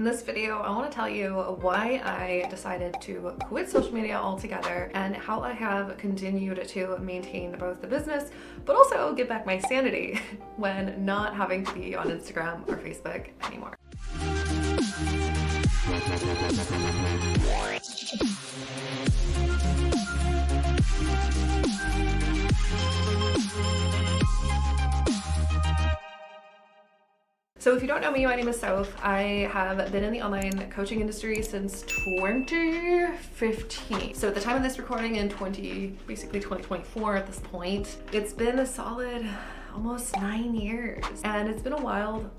In this video, I want to tell you why I decided to quit social media altogether and how I have continued to maintain both the business, but also get back my sanity when not having to be on Instagram or Facebook anymore. So if you don't know me, my name is Soph. I have been in the online coaching industry since 2015. So at the time of this recording in basically 2024 at this point, it's been a solid almost 9 years, and it's been a wild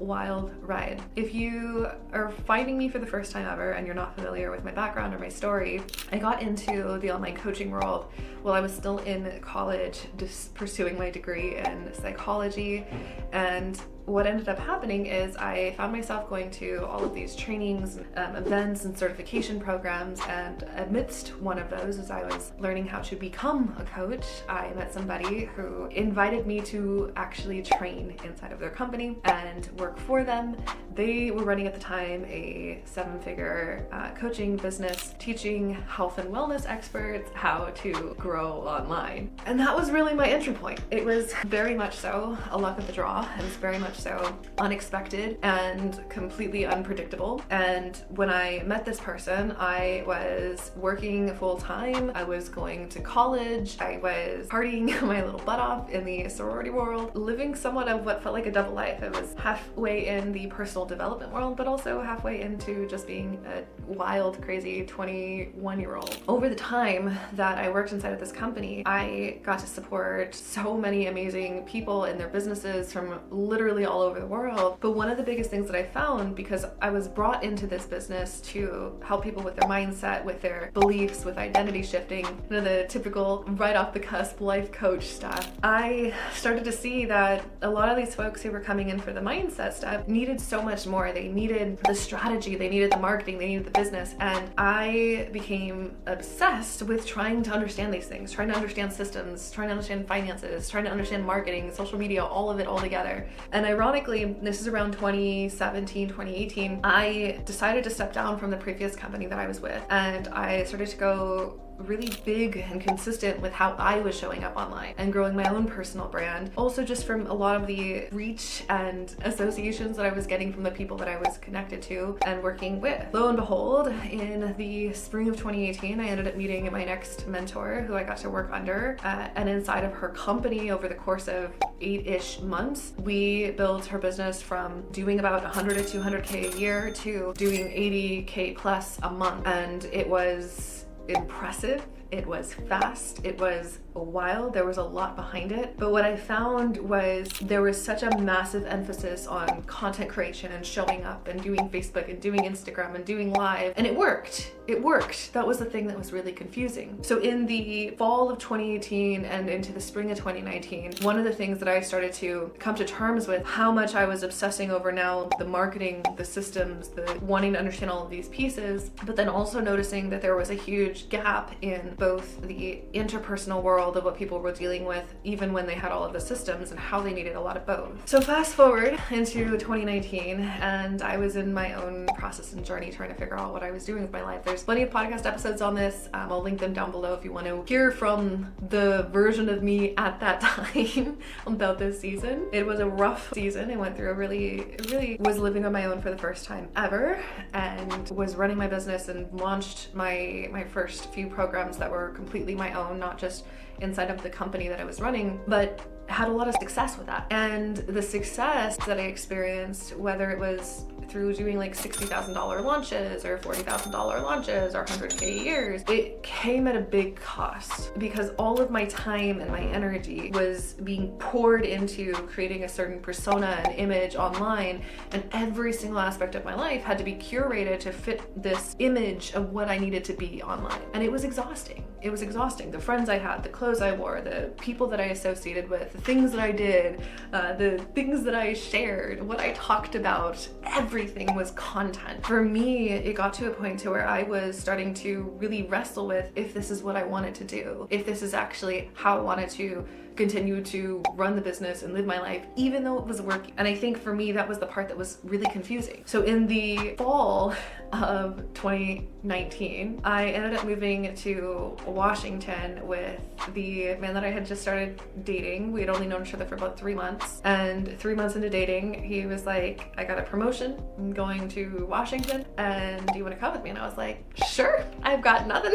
ride. If you are finding me for the first time ever and you're not familiar with my background or my story, I got into the online coaching world while I was still in college, just pursuing my degree in psychology. And what ended up happening is I found myself going to all of these trainings, events and certification programs, and amidst one of those, as I was learning how to become a coach, I met somebody who invited me to actually train inside of their company and work for them. They were running at the time a 7-figure coaching business, teaching health and wellness experts how to grow online. And that was really my entry point. It was very much so a luck of the draw, and it's very much so unexpected and completely unpredictable. And when I met this person, I was working full time. I was going to college. I was partying my little butt off in the sorority world, living somewhat of what felt like a double life. I was halfway in the personal development world, but also halfway into just being a wild, crazy 21-year-old. Over the time that I worked inside of this company, I got to support so many amazing people in their businesses from literally all over the world. But one of the biggest things that I found, because I was brought into this business to help people with their mindset, with their beliefs, with identity shifting, the typical right off the cusp life coach stuff, I started to see that a lot of these folks who were coming in for the mindset stuff needed so much more. They needed the strategy, they needed the marketing, they needed the business. And I became obsessed with trying to understand these things, trying to understand systems, trying to understand finances, trying to understand marketing, social media, all of it all together. And ironically, this is around 2017, 2018, I decided to step down from the previous company that I was with, and I started to go really big and consistent with how I was showing up online and growing my own personal brand. Also just from a lot of the reach and associations that I was getting from the people that I was connected to and working with. Lo and behold, in the spring of 2018, I ended up meeting my next mentor who I got to work under, and inside of her company over the course of 8-ish months, we built her business from doing about 100 to 200K a year to doing 80K plus a month. And it was impressive. It was fast. It was wild. There was a lot behind it. But what I found was there was such a massive emphasis on content creation and showing up and doing Facebook and doing Instagram and doing live. And it worked. It worked. That was the thing that was really confusing. So in the fall of 2018 and into the spring of 2019, one of the things that I started to come to terms with how much I was obsessing over now the marketing, the systems, the wanting to understand all of these pieces, but then also noticing that there was a huge gap in both the interpersonal world of what people were dealing with, even when they had all of the systems, and how they needed a lot of both. So fast forward into 2019, and I was in my own process and journey trying to figure out what I was doing with my life. There's plenty of podcast episodes on this. I'll link them down below if you want to hear from the version of me at that time about this season. It was a rough season. I went through really was living on my own for the first time ever, and was running my business and launched my first few programs that were completely my own, not just inside of the company that I was running, but had a lot of success with that. And the success that I experienced, whether it was through doing like $60,000 launches or $40,000 launches or 100K years, it came at a big cost, because all of my time and my energy was being poured into creating a certain persona and image online, and every single aspect of my life had to be curated to fit this image of what I needed to be online. And it was exhausting. It was exhausting. The friends I had, the clothes I wore, the people that I associated with, the things that I did, the things that I shared, what I talked about, everything was content. For me, it got to a point to where I was starting to really wrestle with if this is what I wanted to do, if this is actually how I wanted to continue to run the business and live my life, even though it was working. And I think for me, that was the part that was really confusing. So in the fall of 2019, I ended up moving to Washington with the man that I had just started dating. We had only known each other for about 3 months. And 3 months into dating, he was like, I got a promotion. I'm going to Washington, and do you want to come with me? And I was like, sure. I've got nothing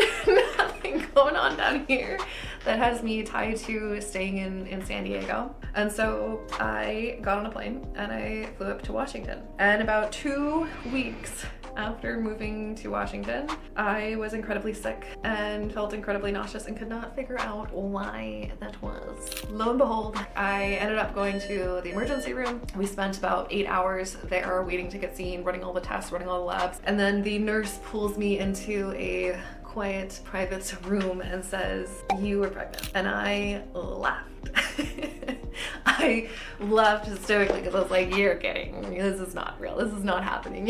going on down here that has me tied to staying in San Diego. And so I got on a plane and I flew up to Washington. And about 2 weeks after moving to Washington, I was incredibly sick and felt incredibly nauseous and could not figure out why that was. Lo and behold, I ended up going to the emergency room. We spent about 8 hours there waiting to get seen, running all the tests, running all the labs. And then the nurse pulls me into a quiet, private room and says, you were pregnant. And I laughed. I laughed hysterically because I was like, you're kidding. This is not real. This is not happening.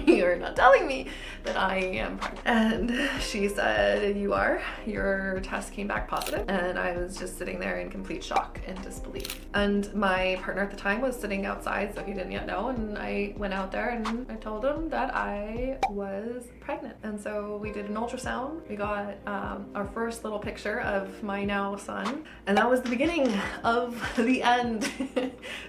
You're not telling me that I am pregnant. And she said, you are. Your test came back positive. And I was just sitting there in complete shock and disbelief. And my partner at the time was sitting outside, so he didn't yet know. And I went out there and I told him that I was pregnant. And so we did an ultrasound. We got our first little picture of my now son. And that was the beginning of the end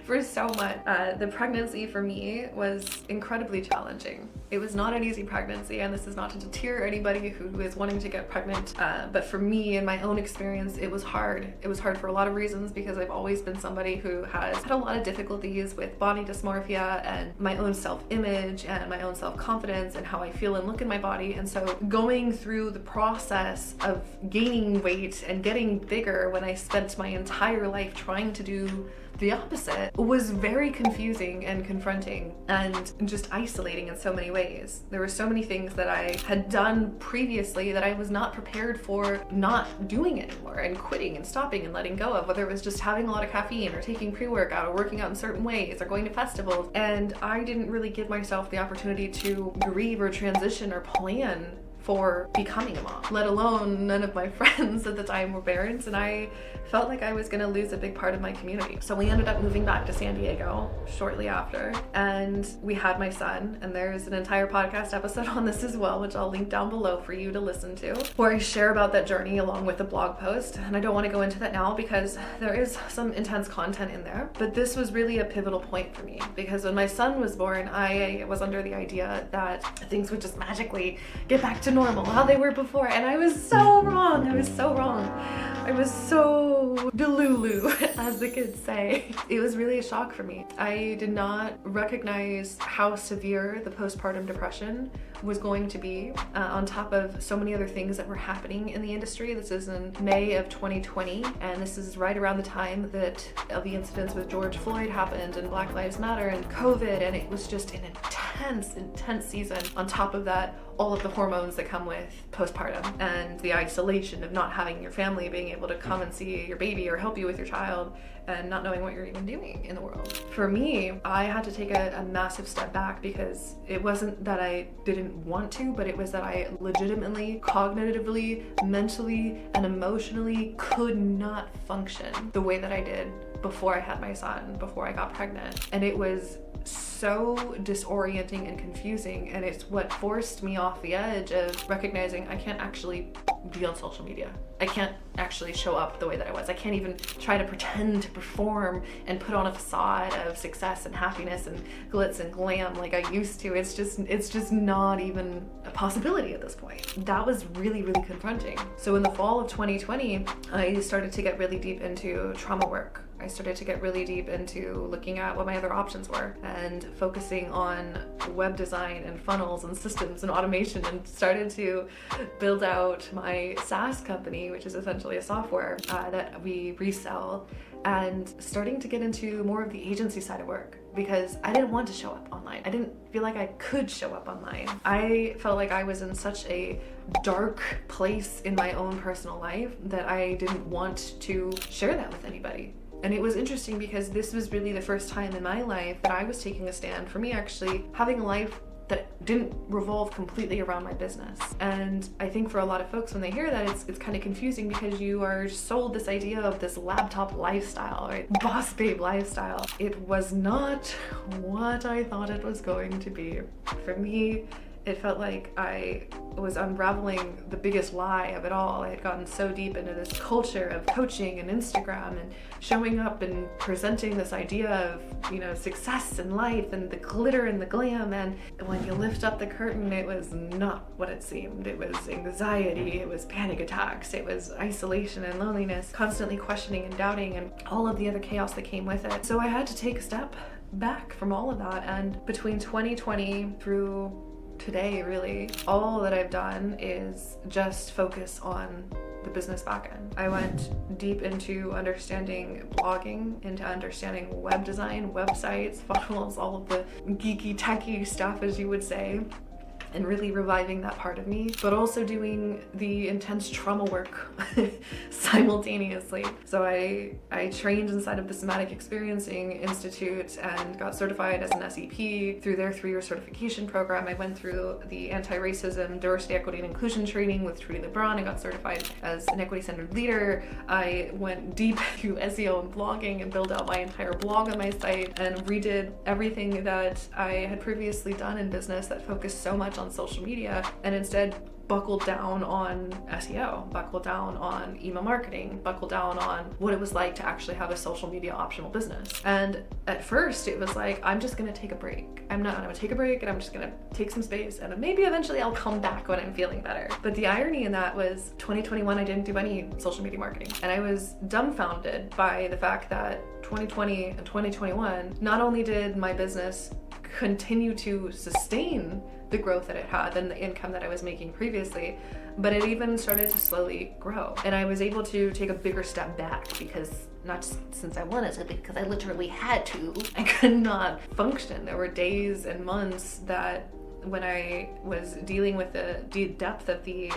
for so much. The pregnancy for me was incredibly challenging. It was not an easy pregnancy, and this is not to deter anybody who is wanting to get pregnant, but for me, in my own experience, it was hard. It was hard for a lot of reasons because I've always been somebody who has had a lot of difficulties with body dysmorphia and my own self-image and my own self-confidence and how I feel and look in my body. And so going through the process of gaining weight and getting bigger when I spent my entire life trying to do the opposite was very confusing and confronting and just isolating in so many ways. There were so many things that I had done previously that I was not prepared for not doing anymore and quitting and stopping and letting go of, whether it was just having a lot of caffeine or taking pre-workout or working out in certain ways or going to festivals. And I didn't really give myself the opportunity to grieve or transition or plan for becoming a mom, let alone none of my friends at the time were parents, and I felt like I was gonna lose a big part of my community. So we ended up moving back to San Diego shortly after, and we had my son, and there's an entire podcast episode on this as well, which I'll link down below for you to listen to, where I share about that journey along with a blog post. And I don't want to go into that now because there is some intense content in there, but this was really a pivotal point for me because when my son was born, I was under the idea that things would just magically get back to normal, how they were before, and I was so wrong. I was so wrong. I was so delulu, as the kids say. It was really a shock for me. I did not recognize how severe the postpartum depression was going to be, on top of so many other things that were happening in the industry. This is in May of 2020, and this is right around the time that the incidents with George Floyd happened and Black Lives Matter and COVID, and it was just an intense season. On top of that, all of the hormones that come with postpartum and the isolation of not having your family being able to come and see your baby or help you with your child and not knowing what you're even doing in the world. For me, I had to take a massive step back because it wasn't that I didn't want to, but it was that I legitimately, cognitively, mentally, and emotionally could not function the way that I did before I had my son, before I got pregnant. And it was so disorienting and confusing, and it's what forced me off the edge of recognizing I can't actually be on social media. I can't actually show up the way that I was. I can't even try to pretend to perform and put on a facade of success and happiness and glitz and glam like I used to. It's just not even a possibility at this point. That was really, really confronting. So in the fall of 2020, I started to get really deep into trauma work. I started to get really deep into looking at what my other options were and focusing on web design and funnels and systems and automation, and started to build out my SaaS company, which is essentially a software that we resell, and starting to get into more of the agency side of work because I didn't want to show up online. I didn't feel like I could show up online. I felt like I was in such a dark place in my own personal life that I didn't want to share that with anybody. And it was interesting because this was really the first time in my life that I was taking a stand for me actually having a life that didn't revolve completely around my business. And I think for a lot of folks, when they hear that, it's kind of confusing because you are sold this idea of this laptop lifestyle, right? Boss babe lifestyle. It was not what I thought it was going to be. For me, it felt like I was unraveling the biggest lie of it all. I had gotten so deep into this culture of coaching and Instagram and showing up and presenting this idea of, you know, success in life and the glitter and the glam. And when you lift up the curtain, it was not what it seemed. It was anxiety, it was panic attacks, it was isolation and loneliness, constantly questioning and doubting, and all of the other chaos that came with it. So I had to take a step back from all of that. And between 2020 through today, really, all that I've done is just focus on the business backend. I went deep into understanding blogging, into understanding web design, websites, funnels, all of the geeky, techie stuff, as you would say, and really reviving that part of me, but also doing the intense trauma work simultaneously. So I trained inside of the Somatic Experiencing Institute and got certified as an SEP through their 3-year certification program. I went through the anti-racism, diversity, equity, and inclusion training with Trudy LeBron. I got certified as an equity-centered leader. I went deep into SEO and blogging and built out my entire blog on my site and redid everything that I had previously done in business that focused so much on social media, and instead buckled down on SEO, buckled down on email marketing, buckled down on what it was like to actually have a social media optional business. And at first it was like, I'm just gonna take a break. I'm gonna take a break and I'm just gonna take some space, and maybe eventually I'll come back when I'm feeling better. But the irony in that was 2021, I didn't do any social media marketing. And I was dumbfounded by the fact that 2020 and 2021, not only did my business continue to sustain the growth that it had and the income that I was making previously, but it even started to slowly grow. And I was able to take a bigger step back because, not just since I wanted to, because I literally had to. I could not function. There were days and months that when I was dealing with the depth of the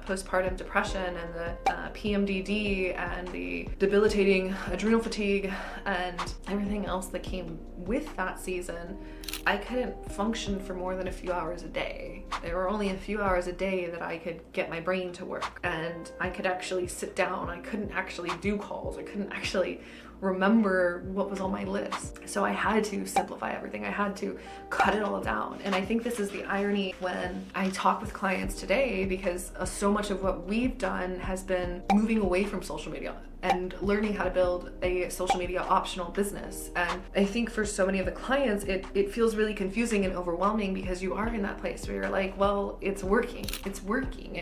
postpartum depression and the PMDD and the debilitating adrenal fatigue and everything else that came with that season, I couldn't function for more than a few hours a day. There were only a few hours a day that I could get my brain to work, and I could actually sit down. I couldn't actually do calls. I couldn't actually remember what was on my list. So I had to simplify everything. I had to cut it all down. And I think this is the irony when I talk with clients today, because so much of what we've done has been moving away from social media and learning how to build a social media optional business. And I think for so many of the clients, it feels really confusing and overwhelming because you are in that place where you're like, well, it's working. It's working.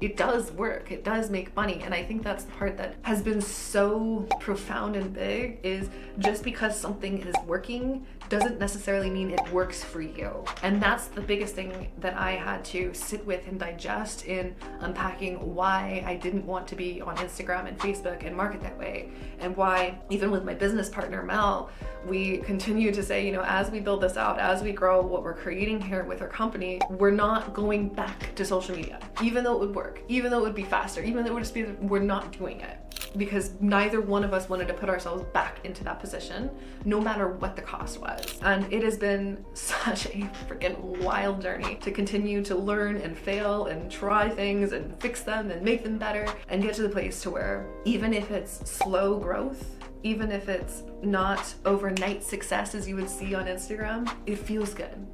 It does work. It does make money. And I think that's the part that has been so profound and big, is just because something is working doesn't necessarily mean it works for you. And that's the biggest thing that I had to sit with and digest in unpacking why I didn't want to be on Instagram and Facebook and market that way, and why even with my business partner Mel, we continue to say, you know, as we build this out, as we grow what we're creating here with our company, we're not going back to social media, even though it would work, even though it would be faster, even though it would just be, we're not doing it. Because neither one of us wanted to put ourselves back into that position, no matter what the cost was. And it has been such a freaking wild journey to continue to learn and fail and try things and fix them and make them better and get to the place to where even if it's slow growth, even if it's not overnight success as you would see on Instagram, it feels good.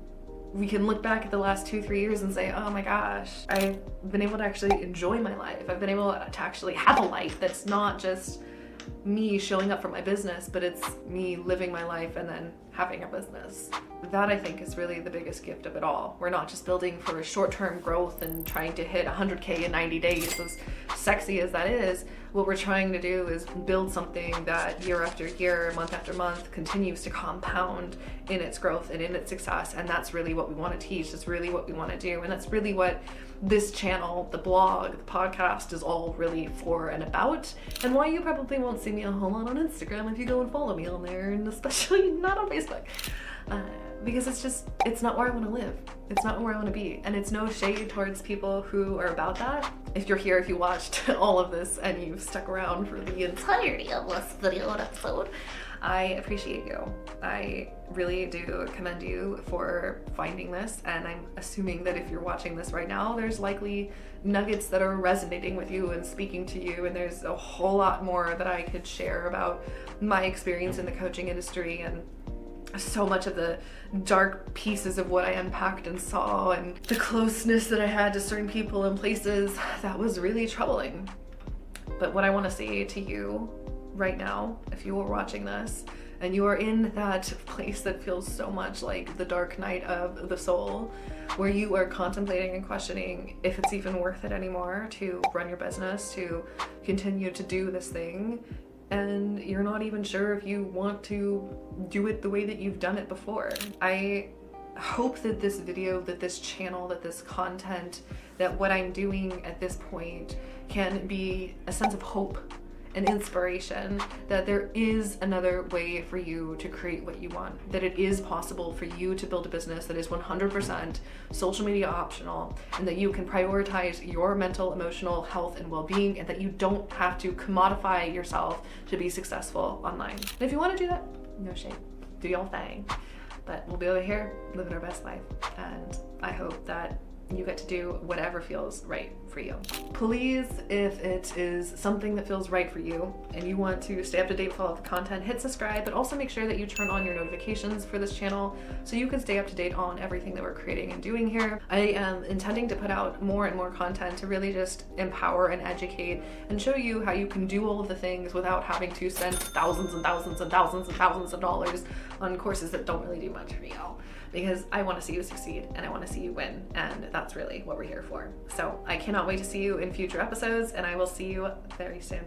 We can look back at the last 2-3 years and say, oh my gosh, I've been able to actually enjoy my life. I've been able to actually have a life that's not just me showing up for my business, but it's me living my life and then having a business. That, I think, is really the biggest gift of it all. We're not just building for short-term growth and trying to hit 100K in 90 days, as sexy as that is. What we're trying to do is build something that year after year, month after month, continues to compound in its growth and in its success. And that's really what we want to teach. That's really what we want to do. And that's really what this channel, the blog, the podcast is all really for and about. And why you probably won't see me a whole lot on Instagram if you go and follow me on there, and especially not on Facebook. Because it's not where I want to live. It's not where I want to be. And it's no shade towards people who are about that. If you're here, if you watched all of this and you've stuck around for the entirety of this video and episode, I appreciate you. I really do commend you for finding this, and I'm assuming that if you're watching this right now, there's likely nuggets that are resonating with you and speaking to you, and there's a whole lot more that I could share about my experience in the coaching industry and so much of the dark pieces of what I unpacked and saw, and the closeness that I had to certain people and places that was really troubling. But what I want to say to you right now, if you are watching this and you are in that place that feels so much like the dark night of the soul, where you are contemplating and questioning if it's even worth it anymore to run your business, to continue to do this thing, and you're not even sure if you want to do it the way that you've done it before. I hope that this video, that this channel, that this content, that what I'm doing at this point can be a sense of hope and inspiration, that there is another way for you to create what you want, that it is possible for you to build a business that is 100% social media optional, and that you can prioritize your mental, emotional health and well-being, and that you don't have to commodify yourself to be successful online. And if you want to do that, no shame, do your thing. But we'll be over here living our best life, and I hope that you get to do whatever feels right for you. Please, if it is something that feels right for you and you want to stay up to date with all of the content, hit subscribe, but also make sure that you turn on your notifications for this channel so you can stay up to date on everything that we're creating and doing here. I am intending to put out more and more content to really just empower and educate and show you how you can do all of the things without having to spend thousands and thousands and thousands and thousands of dollars on courses that don't really do much for you. Because I want to see you succeed and I want to see you win, and that's really what we're here for. So I cannot wait to see you in future episodes, and I will see you very soon.